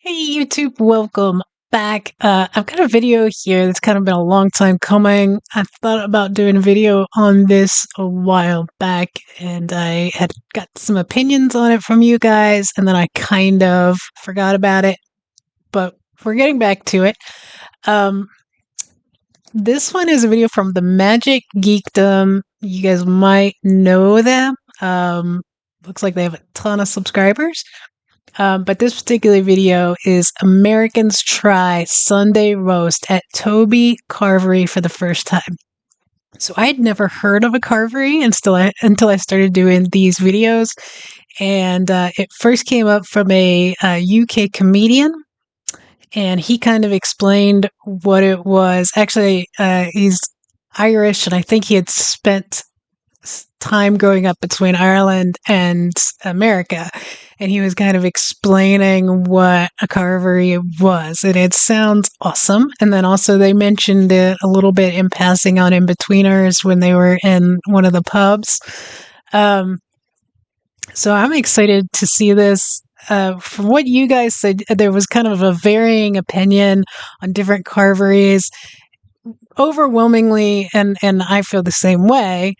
Hey YouTube, welcome back. I've got a video here that's kind of been a long time coming. I thought about doing a video on this a while back, and I had got some opinions on it from you guys, and then I kind of forgot about it, but we're getting back to it. Um, this one is a video from the Magic Geekdom. You guys might know them. Looks like they have a ton of subscribers. But this particular video is Americans Try Sunday Roast at Toby Carvery for the first time. So I had never heard of a carvery until I started doing these videos. And it first came up from a UK comedian. And he kind of explained what it was. Actually, he's Irish, and I think he had spent time growing up between Ireland and America, and he was kind of explaining what a carvery was, and it sounds awesome. And then also they mentioned it a little bit in passing on Inbetweeners when they were in one of the pubs. So I'm excited to see this. From what you guys said, there was kind of a varying opinion on different carveries. Overwhelmingly, and I feel the same way.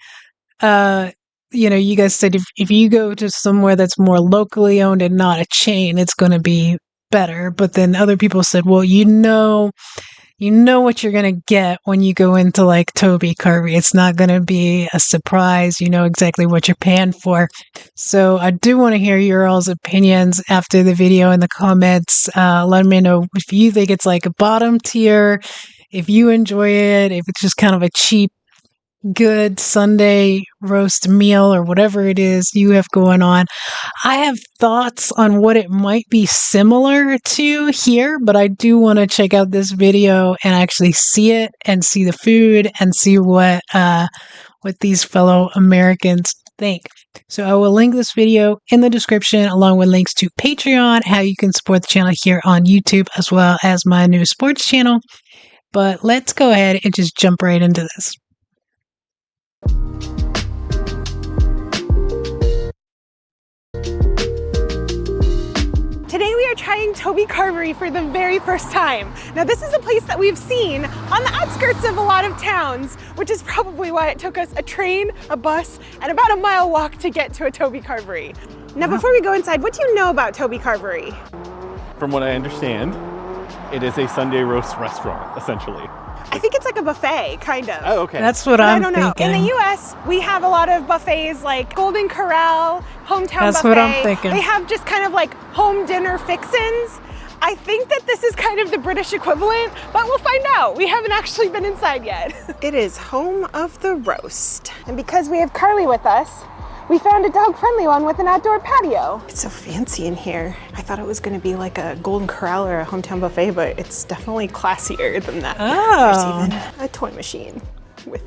You guys said if you go to somewhere that's more locally owned and not a chain, it's going to be better. But then other people said, well, you know what you're going to get when you go into like Toby Carvery. It's not going to be a surprise. You know exactly what you're paying for. So I do want to hear your all's opinions after the video in the comments. Let me know if you think it's like a bottom tier, if you enjoy it, if it's just kind of a cheap, good Sunday roast meal or whatever it is you have going on. I have thoughts on what it might be similar to here, but I do want to check out this video and actually see it and see the food and see what these fellow Americans think. So I will link this video in the description along with links to Patreon, how you can support the channel here on YouTube, as well as my new sports channel. But let's go ahead and just jump right into this. Today we are trying Toby Carvery for the very first time. Now this is a place that we've seen on the outskirts of a lot of towns, which is probably why it took us a train, a bus, and about a mile walk to get to a Toby Carvery. Now before we go inside, what do you know about Toby Carvery? From what I understand, it is a Sunday roast restaurant, essentially. I think it's like a buffet, kind of. Oh, okay. That's what I'm thinking. I don't know. In the US, we have a lot of buffets like Golden Corral, Hometown That's Buffet. what I'm thinking. They have just kind of like home dinner fixins. I think that this is kind of the British equivalent, but we'll find out. We haven't actually been inside yet. It is home of the roast. And because we have Carly with us, we found a dog-friendly one with an outdoor patio. It's so fancy in here. I thought it was gonna be like a Golden Corral or a Hometown Buffet, but it's definitely classier than that. Oh. There's even a toy machine with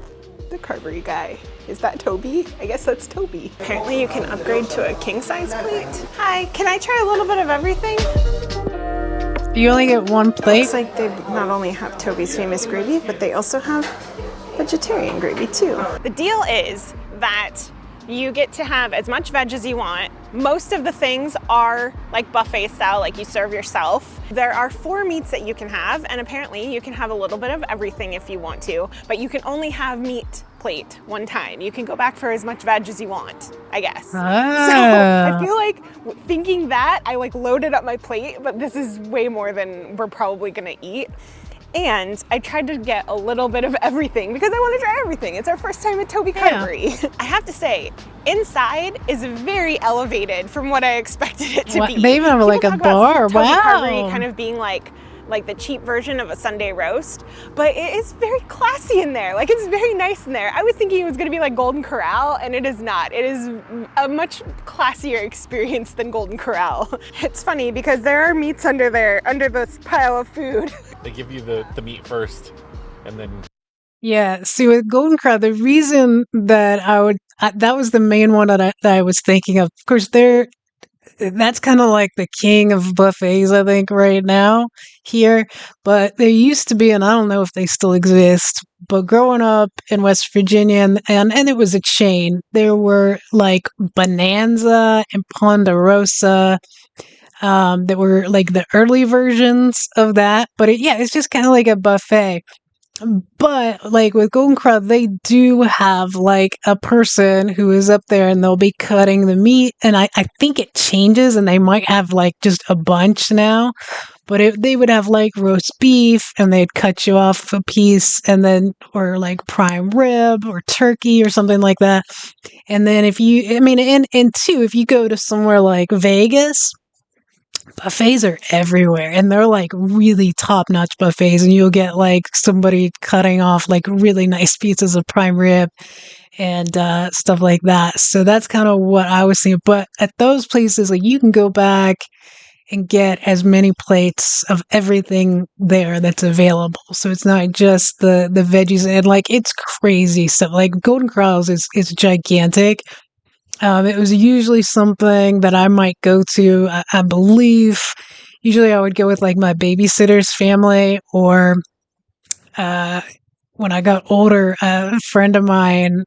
the Carvery guy. Is that Toby? I guess that's Toby. Apparently you can upgrade to a king-size plate. Hi, can I try a little bit of everything? Do you only get one plate? Looks like they not only have Toby's famous gravy, but they also have vegetarian gravy too. The deal is that you get to have as much veg as you want. Most of the things are like buffet style, like you serve yourself. There are 4 meats that you can have, and apparently you can have a little bit of everything if you want to, but you can only have meat plate one time. You can go back for as much veg as you want, I guess. So I feel like thinking that, I like loaded up my plate, but this is way more than we're probably gonna eat. And I tried to get a little bit of everything because I want to try everything. It's our first time at Toby Carvery. Yeah. I have to say, inside is very elevated from what I expected it to be. They even have like a bar. Toby Wow. Carvery kind of being like the cheap version of a Sunday roast, but it is very classy in there. Like, it's very nice in there. I was thinking it was gonna be like Golden Corral, and it is not. It is a much classier experience than Golden Corral. It's funny because there are meats under there, under this pile of food. They give you the meat first, and then... Yeah, see, with Golden Corral, the reason that that was the main one that I was thinking of. Of course, that's kind of like the king of buffets, I think, right now here. But there used to be, and I don't know if they still exist, but growing up in West Virginia, and it was a chain, there were like Bonanza and Ponderosa. that were like the early versions of that. But it's just kind of like a buffet. But like with Golden Corral, they do have like a person who is up there and they'll be cutting the meat. And I think it changes and they might have like just a bunch now. But they would have like roast beef and they'd cut you off a piece and then, or like prime rib or turkey or something like that. And then if you, I mean, and two, if you go to somewhere like Vegas, buffets are everywhere and they're like really top-notch buffets, and you'll get like somebody cutting off like really nice pieces of prime rib and stuff like that. So that's kind of what I was seeing. But at those places, like you can go back and get as many plates of everything there that's available. So it's not just the veggies, and like it's crazy stuff. Like Golden Corrals is gigantic. It was usually something that I might go to. I believe usually I would go with like my babysitter's family, or when I got older, a friend of mine,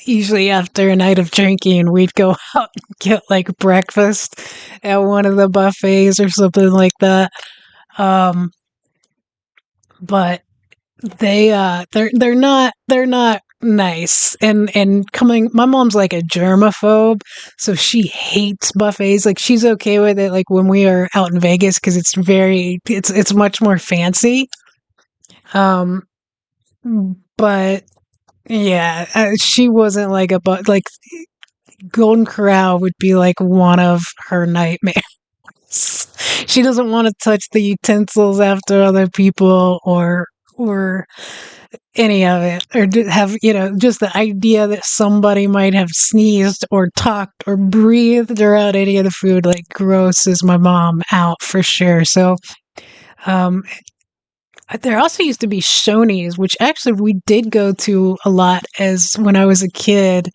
usually after a night of drinking, we'd go out and get like breakfast at one of the buffets or something like that. But they're not nice, and coming, my mom's like a germaphobe, so she hates buffets. Like she's okay with it like when we are out in Vegas because it's much more fancy. um but yeah, she wasn't like like Golden Corral would be like one of her nightmares. She doesn't want to touch the utensils after other people, or any of it, or have just the idea that somebody might have sneezed or talked or breathed around any of the food like grosses my mom out for sure. So um there also used to be Shoney's, which actually we did go to a lot as when I was a kid.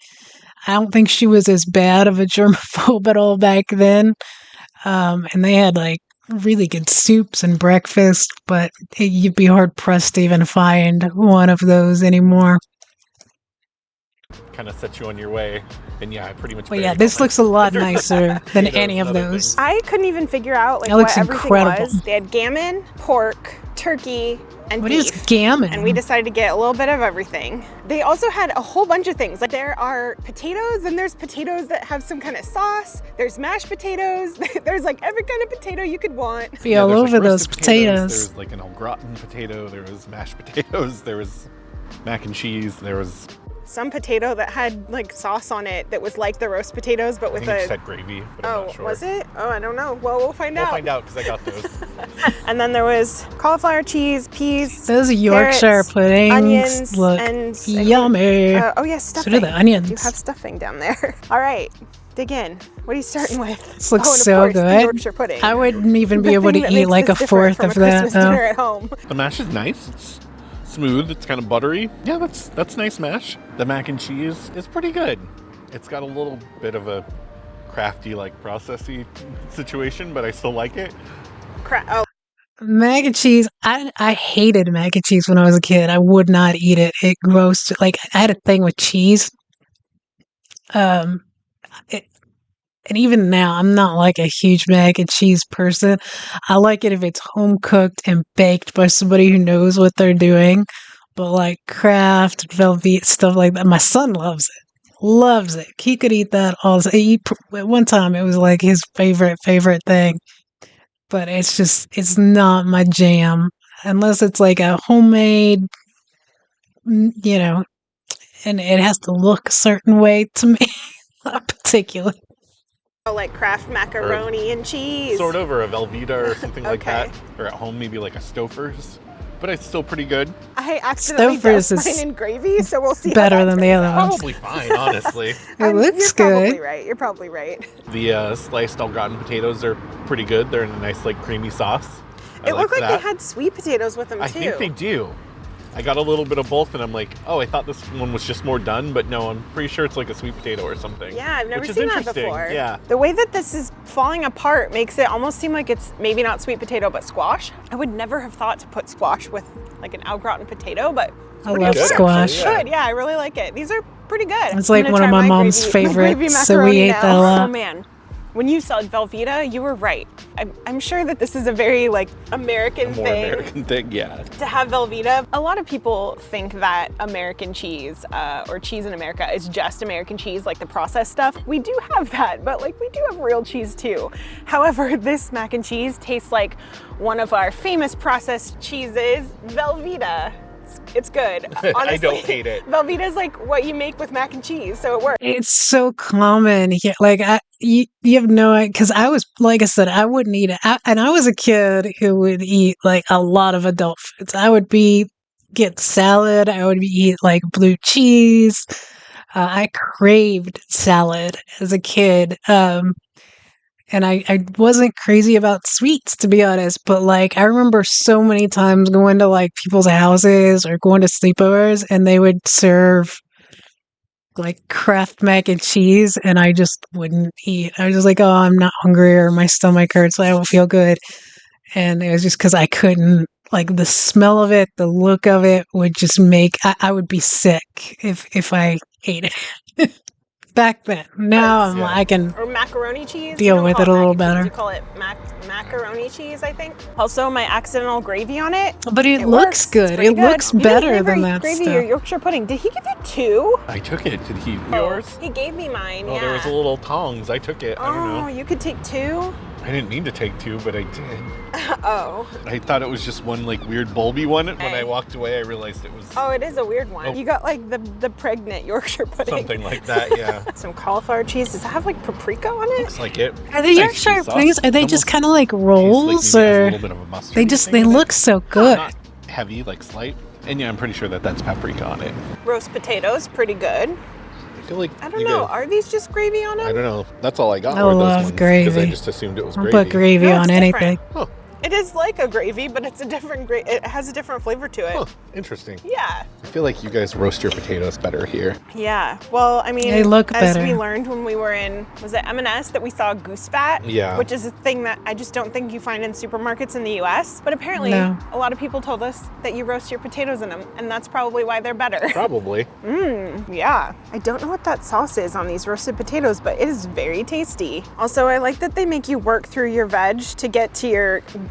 I don't think she was as bad of a germaphobe at all back then. And they had like really good soups and breakfast, but you'd be hard pressed to even find one of those anymore. Kind of set you on your way, and yeah, I pretty much. But yeah, this looks a lot nicer than any of those. things. I couldn't even figure out like That what looks everything incredible. was. They had gammon, pork, turkey, and What beef. is gammon? And we decided to get a little bit of everything. They also had a whole bunch of things. Like there are potatoes, and there's potatoes that have some kind of sauce. There's mashed potatoes. There's like every kind of potato you could want. Be all there's, over like, those roasted potatoes. There's like an au gratin potato. There was mashed potatoes. There was mac and cheese. There was Some potato that had like sauce on it that was like the roast potatoes, but I with think it just had gravy, but I'm not sure. was it? Oh, I don't know. Well, we'll find out. We'll find out because I got those. And then there was cauliflower cheese, peas, Those Yorkshire carrots, puddings onions, look and yummy. oh yes, stuffing. So do the onions. You have stuffing down there. All right, dig in. What are you starting with? This looks and of so course, the good. Yorkshire pudding. I wouldn't even be The able thing to that eat makes like a this different fourth from of that. Christmas dinner at home. The mash is nice. It's smooth. It's kind of buttery. Yeah, that's nice mash. The mac and cheese is pretty good. It's got a little bit of a crafty, like processy situation, but I still like it. Oh, Mac and cheese. I hated mac and cheese when I was a kid. I would not eat it. It grossed. Like I had a thing with cheese. Um, and even now, I'm not like a huge mac and cheese person. I like it if it's home cooked and baked by somebody who knows what they're doing. But like Kraft, Velveeta, stuff like that, my son loves it. Loves it. He could eat that all the time. At one time, it was like his favorite thing. But it's not my jam unless it's like a homemade, and it has to look a certain way to me. Not particularly. like Kraft macaroni and cheese. Sort of, or a Velveeta or something like Okay. that. Or at home, maybe like a Stouffer's. But it's still pretty good. I accidentally Stouffer's doused is mine in gravy, so we'll see. better how that than the turns other out. ones. Probably fine, honestly. It looks You're probably good. right. You're probably right. The sliced au gratin potatoes are pretty good. They're in a nice, like, creamy sauce. It looked like that. they had sweet potatoes with them I too. think they do. I got a little bit of both, and I'm like, oh, I thought this one was just more done, but no, I'm pretty sure it's like a sweet potato or something. Yeah, I've never which is seen that interesting. before. Yeah. The way that this is falling apart makes it almost seem like it's maybe not sweet potato, but squash. I would never have thought to put squash with like an au gratin potato, but I love good, squash. actually, good. Yeah, I really like it. These are pretty good. It's I'm like gonna one of try my my mom's gravy favorites, so we macaroni ate now. that a lot. Oh man, when you said Velveeta, you were right. I'm sure that this is a very like American More thing. American thing, yeah. To have Velveeta. A lot of people think that American cheese or cheese in America is just American cheese, like the processed stuff. We do have that, but like we do have real cheese too. However, this mac and cheese tastes like one of our famous processed cheeses, Velveeta. It's good. Honestly, I don't hate it. Velveeta is like what you make with mac and cheese, so it works. It's so common here. Like you have no idea. Because I was, like I said, I wouldn't eat it. And I was a kid who would eat like a lot of adult foods. I would get salad. I would eat like blue cheese. I craved salad as a kid. And I wasn't crazy about sweets, to be honest, but like I remember so many times going to like people's houses or going to sleepovers and they would serve like Kraft mac and cheese and I just wouldn't eat. I was just like, oh, I'm not hungry or my stomach hurts, I don't feel good. And it was just because I couldn't, like the smell of it, the look of it would just I would be sick if I ate it. Back then. Now Yeah. I can or macaroni cheese. deal with it a little mac and cheese, better. You call it macaroni cheese, I think. Also, my accidental gravy on it. But it works. looks It's good. pretty It looks You didn't better flavor than that gravy stuff. or Yorkshire pudding. Did he give you 2? I took it. Did he? Yours? He gave me mine. Oh, yeah. there was a little tongs. I took it. I don't know. You could take 2. I didn't mean to take 2, but I did. Oh. I thought it was just one like weird bulby one. When Okay. I walked away, I realized it was Oh, it is a weird one. Oh. You got like the pregnant Yorkshire pudding. something like that. Yeah, Some cauliflower cheese. Does it have like paprika on it? looks like it. Are the Nice Yorkshire cheese sauce. puddings? Are they Almost just kind of like tastes rolls, like maybe it has a or little bit of a mustard they thing in it. look so good? Not heavy, like slight. And yeah, I'm pretty sure that that's paprika on it. Roast potatoes, pretty good. I feel like I don't know. Are these just gravy on them? I don't know. That's all I got. I were those love ones, because I gravy. just assumed it was I'll gravy. put gravy No, it's on different. anything. Huh. It is like a gravy, but it's a different it has a different flavor to it. Huh. Interesting. Yeah. I feel like you guys roast your potatoes better here. Yeah. Well, I mean, They look as better. we learned when we were was it M&S that we saw goose fat? Yeah. Which is a thing that I just don't think you find in supermarkets in the US. But apparently, No. a lot of people told us that you roast your potatoes in them, and that's probably why they're better. Probably. Yeah. I don't know what that sauce is on these roasted potatoes, but it is very tasty. Also, I like that they make you work through your veg to get to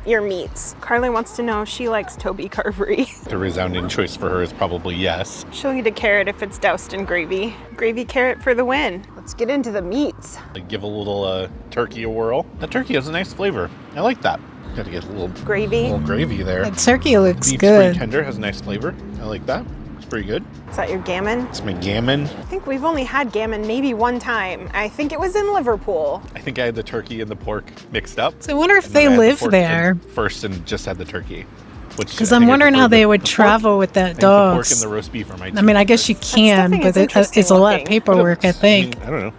your meats. Carly wants to know if she likes Toby Carvery. The resounding choice for her is probably yes. She'll eat a carrot if it's doused in gravy. Gravy carrot for the win. Let's get into the meats. Like give a little turkey a whirl. That turkey has a nice flavor. I like that. Gotta get a little Gravy. gravy there. The turkey looks Beef spring good. tender has a nice flavor. I like that. It's pretty good. Is that your gammon? It's my gammon. I think we've only had gammon maybe one time. I think it was in Liverpool. I think I had the turkey and the pork mixed up. So I wonder if And then they I had the live pork there. first and just had the turkey. Because I'm wondering how they would travel with that The pork and dogs. the roast beef are my I mean, I guess you can, stuffing but is interesting it's a lot of looking. paperwork, I think. I don't know.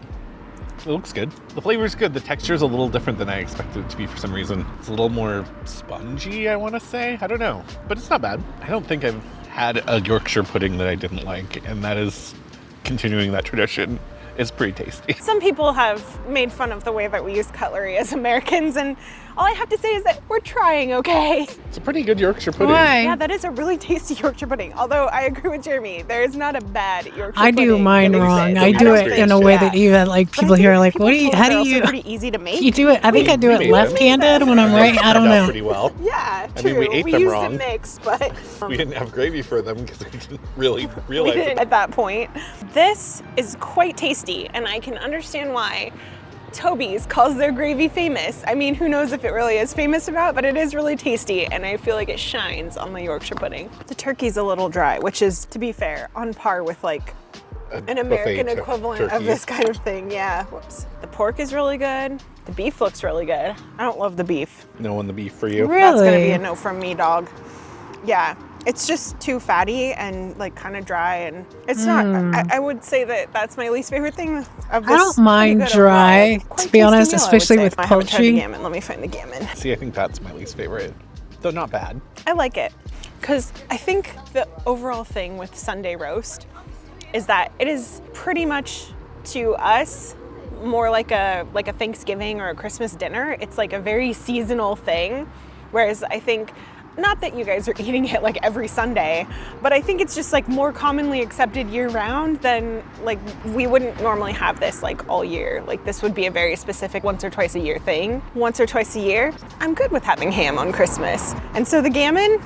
It looks good. The flavor's good. The texture's a little different than I expected it to be for some reason. It's a little more spongy, I want to say. I don't know. But it's not bad. I don't think I've had a Yorkshire pudding that I didn't like, and that is continuing that tradition. It's pretty tasty. Some people have made fun of the way that we use cutlery as Americans, and all I have to say is that we're trying, okay? It's a pretty good Yorkshire pudding. Why? Yeah, that is a really tasty Yorkshire pudding. Although I agree with Jeremy, there is not a bad Yorkshire I pudding. do mine that wrong. exists. I do don't it think- in a way yeah. that even like But I people here are think like, what do you? people How told do us they're you? pretty easy to make. You do it. I think I do it made them. left-handed when I'm right. I don't Turned out know. pretty well. Yeah, I true. mean, we ate them used wrong. a mix, but We didn't have gravy for them because we didn't really we realize didn't it. at that point. This is quite tasty, and I can understand why Toby's calls their gravy famous. I mean, who knows if it really is famous or not, but it is really tasty, and I feel like it shines on the Yorkshire pudding. The turkey's a little dry, which is, to be fair, on par with like an American buffet equivalent of turkey. this kind of thing. Yeah, whoops. The pork is really good. The beef looks really good. I don't love the beef. No on the beef for you. That's gonna be Really? a no from me, dog. Yeah, it's just too fatty and like kind of dry, and it's not. I would say that that's my least favorite thing of this. I don't mind pretty good dry, overall, to quite be tasty honest, meal, I would especially say. with I haven't tried the poultry. gammon. Let me find the gammon. See, I think that's my least favorite. Though not bad. I like it because I think the overall thing with Sunday roast is that it is pretty much to us more like a Thanksgiving or a Christmas dinner. It's like a very seasonal thing, whereas I think Not that you guys are eating it like every Sunday, but I think it's just like more commonly accepted year round than like we wouldn't normally have this like all year. Like this would be a very specific once or twice a year thing. Once or twice a year, I'm good with having ham on Christmas. And so the gammon,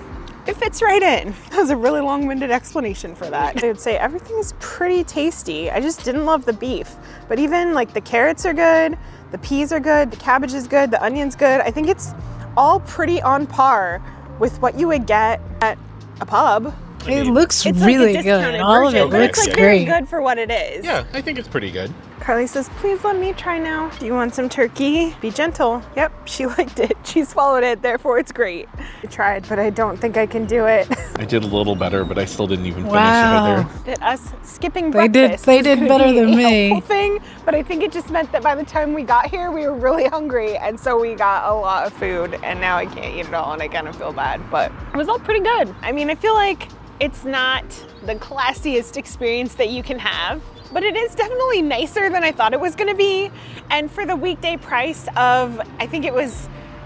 it fits right in. That was a really long-winded explanation for that. I would say everything is pretty tasty. I just didn't love the beef, but even like the carrots are good, the peas are good, the cabbage is good, the onion's good. I think it's all pretty on par with what you would get at a pub. It looks It's really like a good. discounted All of it version, but looks it's like great. very good for what it is. Yeah, I think it's pretty good. Carly says, please let me try now. Do you want some turkey? Be gentle. Yep, she liked it. She swallowed it, therefore it's great. I tried, but I don't think I can do it. I did a little better, but I still didn't even Wow. finish it That us skipping They breakfast did was gonna better be than a me. helpful thing, but I think it just meant that by the time we got here, we were really hungry, and so we got a lot of food, and now I can't eat it all, and I kind of feel bad, but it was all pretty good. I mean, I feel like it's not the classiest experience that you can have, but it is definitely nicer than I thought it was gonna be. And for the weekday price of, I think it was,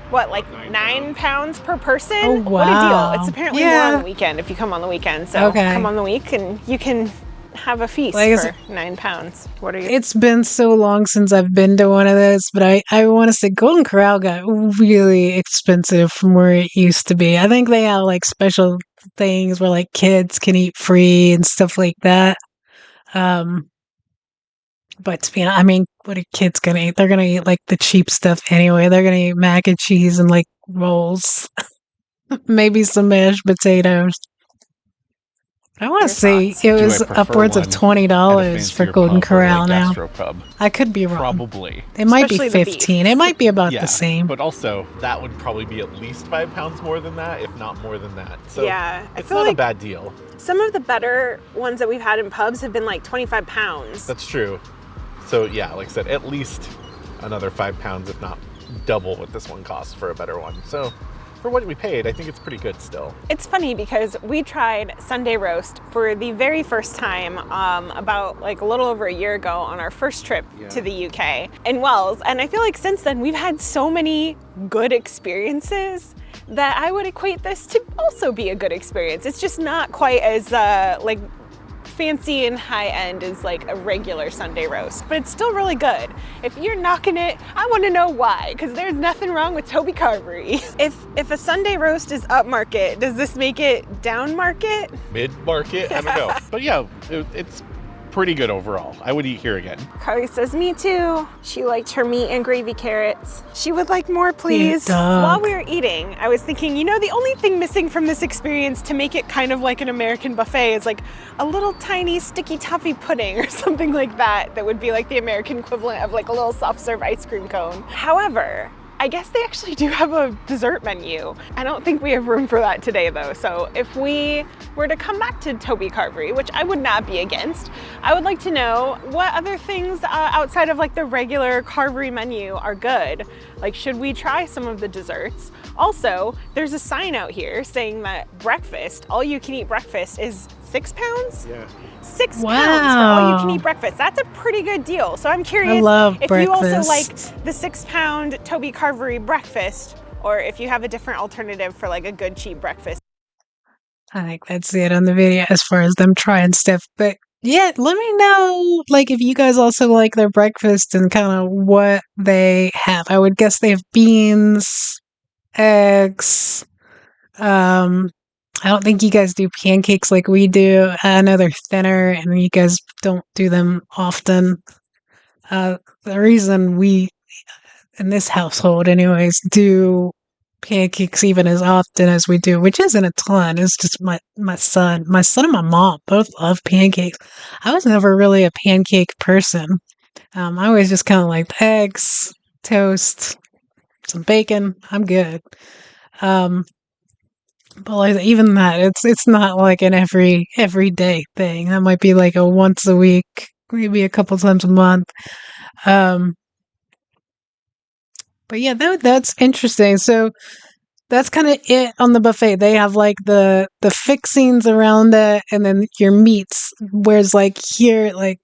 what, like £9 per person? Oh, What a wow. deal. It's apparently Yeah. more on the weekend if you come on the weekend. So Okay. come on the week and you can have a feast Like I for said, £9. What are you? It's been so long since I've been to one of those, but I want to say Golden Corral got really expensive from where it used to be. I think they have like special things where like kids can eat free and stuff like that. Um, but to be honest, I mean, what are kids gonna eat? They're gonna eat like the cheap stuff anyway. They're gonna eat mac and cheese and like rolls, maybe some mashed potatoes. I want Your to say thoughts? it Do I was prefer upwards of one $20 for fancier Golden pub or Corral like now. gastro pub? I could be wrong. Probably. It might be Especially the beef. 15. It might be about Yeah, the same. but also that would probably be at least £5 more than that, if not more than that. So Yeah, I it's feel not a like bad deal. some of the better ones that we've had in pubs have been like £25. That's true. So yeah, like I said, at least another £5, if not double what this one costs for a better one. So for what we paid, I think it's pretty good still. It's funny because we tried Sunday roast for the very first time about like a little over a year ago on our first trip to the UK in Wells. And I feel like since then we've had so many good experiences that I would equate this to also be a good experience. It's just not quite as like fancy and high end as like a regular Sunday roast, but it's still really good. If you're knocking it, I want to know why, because there's nothing wrong with Toby Carvery. If a Sunday roast is upmarket, does this make it down market? Mid-market, I don't know. But yeah, it's pretty good overall. I would eat here again. Carly says, me too. She liked her meat and gravy carrots. She would like more, please. dog. While we were eating, I was thinking, you know, the only thing missing from this experience to make it kind of like an American buffet is like a little tiny sticky toffee pudding or something like that. That would be like the American equivalent of like a little soft serve ice cream cone. However, I guess they actually do have a dessert menu. I don't think we have room for that today though. So if we were to come back to Toby Carvery, which I would not be against, I would like to know what other things outside of like the regular Carvery menu are good. Like, should we try some of the desserts? Also, there's a sign out here saying that breakfast, all you can eat breakfast is £6? Yeah. £6 for all you can Wow. eat breakfast. That's a pretty good deal. So I'm curious I love if you also breakfast. like the £6 Toby Carvery breakfast, or if you have a different alternative for like a good cheap breakfast. I think that's it on the video as far as them trying stuff. But yeah, let me know like if you guys also like their breakfast and kind of what they have. I would guess they have beans, eggs. I don't think you guys do pancakes like we do. I know they're thinner and you guys don't do them often. The reason we in this household anyways do pancakes even as often as we do, which isn't a ton. It's just my son and my mom both love pancakes. I was never really a pancake person. I was just kind of like eggs, toast, some bacon. I'm good. But like even that, it's not like an everyday thing. That might be like a once a week, maybe a couple times a month. Um, but yeah, that's interesting. So that's kind of it on the buffet. They have like the fixings around it, and then your meats. Whereas like here, like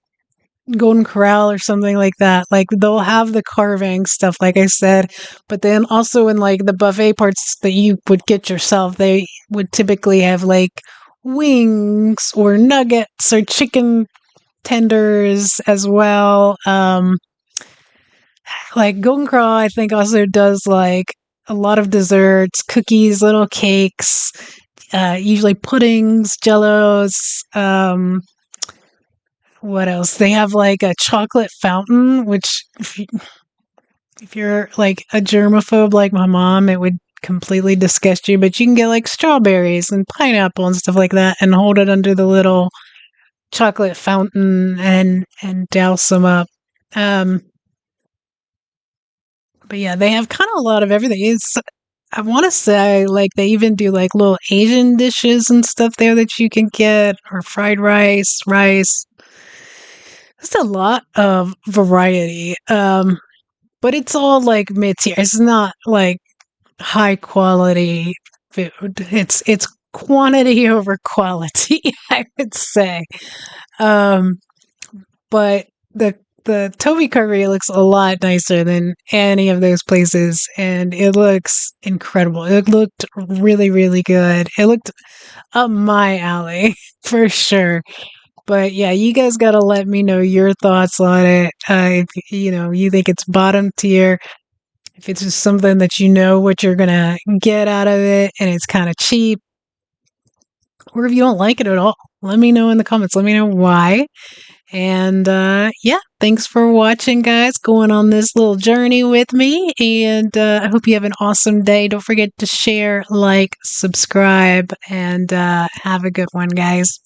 Golden Corral or something like that. Like they'll have the carving stuff, like I said, but then also in like the buffet parts that you would get yourself, they would typically have like wings or nuggets or chicken tenders as well. Like Golden Corral, I think also does like a lot of desserts, cookies, little cakes, usually puddings, jellos. What else? They have like a chocolate fountain, which if you're like a germaphobe like my mom, it would completely disgust you. But you can get like strawberries and pineapple and stuff like that, and hold it under the little chocolate fountain and douse them up. Um, but yeah, they have kind of a lot of everything. It's I want to say like they even do like little Asian dishes and stuff there that you can get, or fried rice, rice. There's a lot of variety. But it's all like mid tier. It's not like high quality food. It's quantity over quality, I would say. Um, but the Toby Carvery looks a lot nicer than any of those places, and it looks incredible. It looked really, really good. It looked up my alley for sure. But yeah, you guys got to let me know your thoughts on it. If you think it's bottom tier, if it's just something that you know what you're gonna get out of it and it's kind of cheap, or if you don't like it at all, let me know in the comments. Let me know why. And yeah, thanks for watching, guys, going on this little journey with me. And I hope you have an awesome day. Don't forget to share, like, subscribe, and have a good one, guys.